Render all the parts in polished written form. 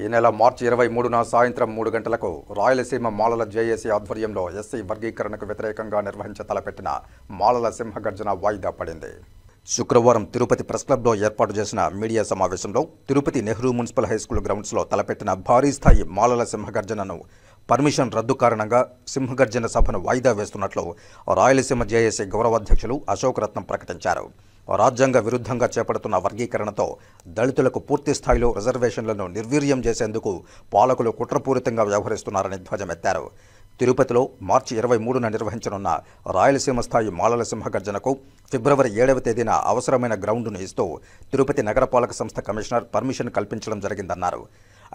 ఈ నెల మార్చి 23న సాయంత్రం 3 గంటలకు రాయలసీమ మాలల జేఏసీ ఆధ్వర్యంలో ఎస్సీ వర్గీకరణకు వ్యతిరేకంగా నిర్వహించ తలపెట్టిన మాలల సింహగర్జన వాయిదా పడింది. శుక్రవారం తిరుపతి ప్రెస్ క్లబ్లో ఏర్పాటు చేసిన మీడియా సమావేశంలో తిరుపతి నెహ్రూ మున్సిపల్ హైస్కూల్ గ్రౌండ్స్లో తలపెట్టిన భారీ స్థాయి మాలల సింహగర్జనను పర్మిషన్ రద్దు కారణంగా సింహగర్జన సభను వాయిదా వేస్తున్నట్లు రాయలసీమ జేఏసీ గౌరవాధ్యక్షులు అశోక్ రత్నం ప్రకటించారు. రాజ్యాంగ విరుద్ధంగా చేపడుతున్న వర్గీకరణతో దళితులకు పూర్తి స్థాయిలో రిజర్వేషన్లను నిర్వీర్యం చేసేందుకు పాలకులు కుట్రపూరితంగా వ్యవహరిస్తున్నారని ధ్వజమెత్తారు. తిరుపతిలో మార్చి 23న నిర్వహించనున్న రాయలసీమ స్థాయి మాలల సింహగర్జనకు ఫిబ్రవరి 7వ తేదీన అవసరమైన గ్రౌండ్ను ఇస్తూ తిరుపతి నగరపాలక సంస్థ కమిషనర్ పర్మిషన్ కల్పించడం జరిగిందన్నారు.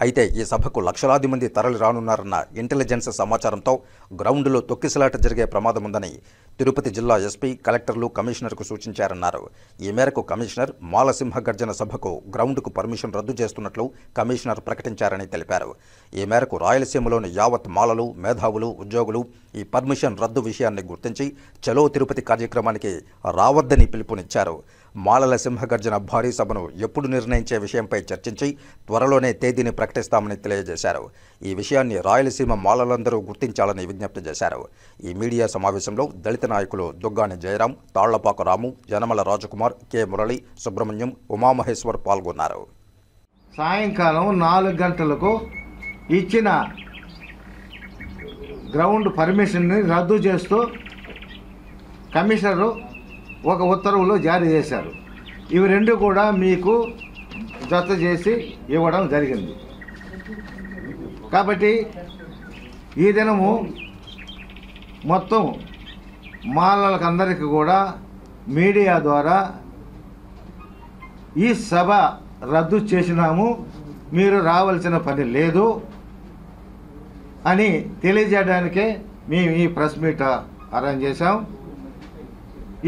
అయితే ఈ సభకు లక్షలాది మంది తరలి రానున్నారన్న ఇంటెలిజెన్స్ సమాచారంతో గ్రౌండ్లో తొక్కిసలాట జరిగే ప్రమాదం ఉందని తిరుపతి జిల్లా ఎస్పీ, కలెక్టర్లు కమిషనర్కు సూచించారన్నారు. ఈ మేరకు కమిషనర్ మాల సింహగర్జన సభకు గ్రౌండ్కు పర్మిషన్ రద్దు చేస్తున్నట్లు కమిషనర్ ప్రకటించారని తెలిపారు. ఈ మేరకు రాయలసీమలోని యావత్ మాలలు, మేధావులు, ఉద్యోగులు ఈ పర్మిషన్ రద్దు విషయాన్ని గుర్తించి చలో తిరుపతి కార్యక్రమానికి రావద్దని పిలుపునిచ్చారు. మాలల సింహగర్జన భారీ సభను ఎప్పుడు నిర్ణయించే విషయంపై చర్చించి త్వరలోనే తేదీని ప్రకటిస్తామని తెలియజేశారు. ఈ విషయాన్ని రాయలసీమ మాలలందరూ గుర్తించాలని విజ్ఞప్తి చేశారు. ఈ మీడియా సమావేశంలో దళిత నాయకులు దుగ్గాని జయరాం, తాళ్లపాక రాము, యనమల రాజకుమార్, కె మురళి, సుబ్రహ్మణ్యం, ఉమామహేశ్వర్ పాల్గొన్నారు. సాయంకాలం 4 గంటలకు ఇచ్చిన గ్రౌండ్ పర్మిషన్ని రద్దు చేస్తూ కమిషనరు ఒక ఉత్తర్వులు జారీ చేశారు. ఇవి రెండు కూడా మీకు జత చేసి ఇవ్వడం జరిగింది. కాబట్టి ఈ దినము మొత్తం మాలలకందరికీ కూడా మీడియా ద్వారా ఈ సభ రద్దు చేసినాము, మీరు రావాల్సిన పని లేదు అని తెలియజేయడానికే మేము ఈ ప్రెస్ మీట్ అరేంజ్ చేశాం.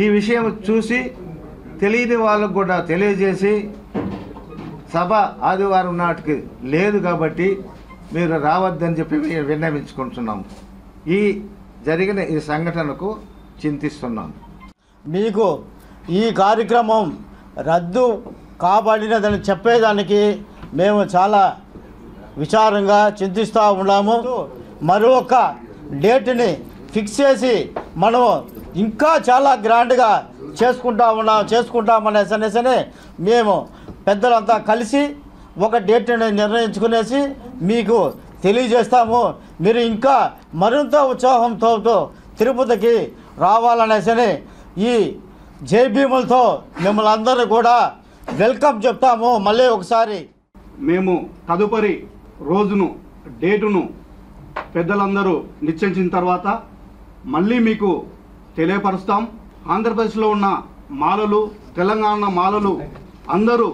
ఈ విషయం చూసి తెలియని వాళ్ళకు కూడా తెలియజేసి సభ ఆదివారం నాటికి లేదు కాబట్టి మీరు రావద్దని చెప్పి విన్నవించుకుంటున్నాం. ఈ జరిగిన ఈ సంఘటనకు చింతిస్తున్నాం. మీకు ఈ కార్యక్రమం రద్దు కాబడినదని చెప్పేదానికి మేము చాలా విచారంగా చింతిస్తూ ఉన్నాము. మరొక డేట్ని ఫిక్స్ చేసి మనం ఇంకా చాలా గ్రాండ్గా చేసుకుంటామనేసనే మేము పెద్దలంతా కలిసి ఒక డేట్ని నిర్ణయించుకునేసి మీకు తెలియజేస్తాము. మీరు ఇంకా మరింత ఉత్సాహంతో తిరుపతికి రావాలనేసని ఈ జైభీములతో మిమ్మల్ని అందరూ కూడా వెల్కమ్ చెప్తాము. మళ్ళీ ఒకసారి మేము తదుపరి రోజును, డేటును పెద్దలందరూ నిశ్చయించిన తర్వాత మళ్ళీ మీకు తెలియపరుస్తాం. ఆంధ్రప్రదేశ్లో ఉన్న మాలలు, తెలంగాణ మాలలు అందరూ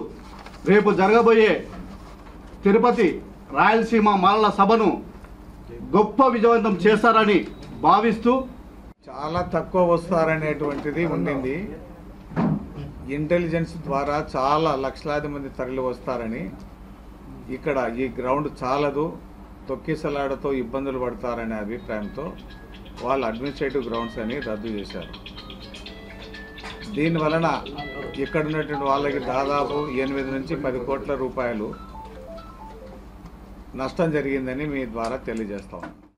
రేపు జరగబోయే తిరుపతి రాయలసీమ మాలల సభను గొప్ప విజయవంతం చేస్తారని భావిస్తూ చాలా తక్కువ వస్తారనేటువంటిది ఉండింది. ఇంటెలిజెన్స్ ద్వారా చాలా లక్షలాది మంది తరలి వస్తారని, ఇక్కడ ఈ గ్రౌండ్ చాలదు, తొక్కిసలాడతో ఇబ్బందులు పడతారనే అభిప్రాయంతో వాళ్ళు అడ్మినిస్ట్రేటివ్ గ్రౌండ్స్ అని రద్దు చేశారు. దీనివలన ఇక్కడ ఉన్నటువంటి వాళ్ళకి దాదాపు 8 నుంచి 10 కోట్ల రూపాయలు నష్టం జరిగిందని మీ ద్వారా తెలియజేస్తాం.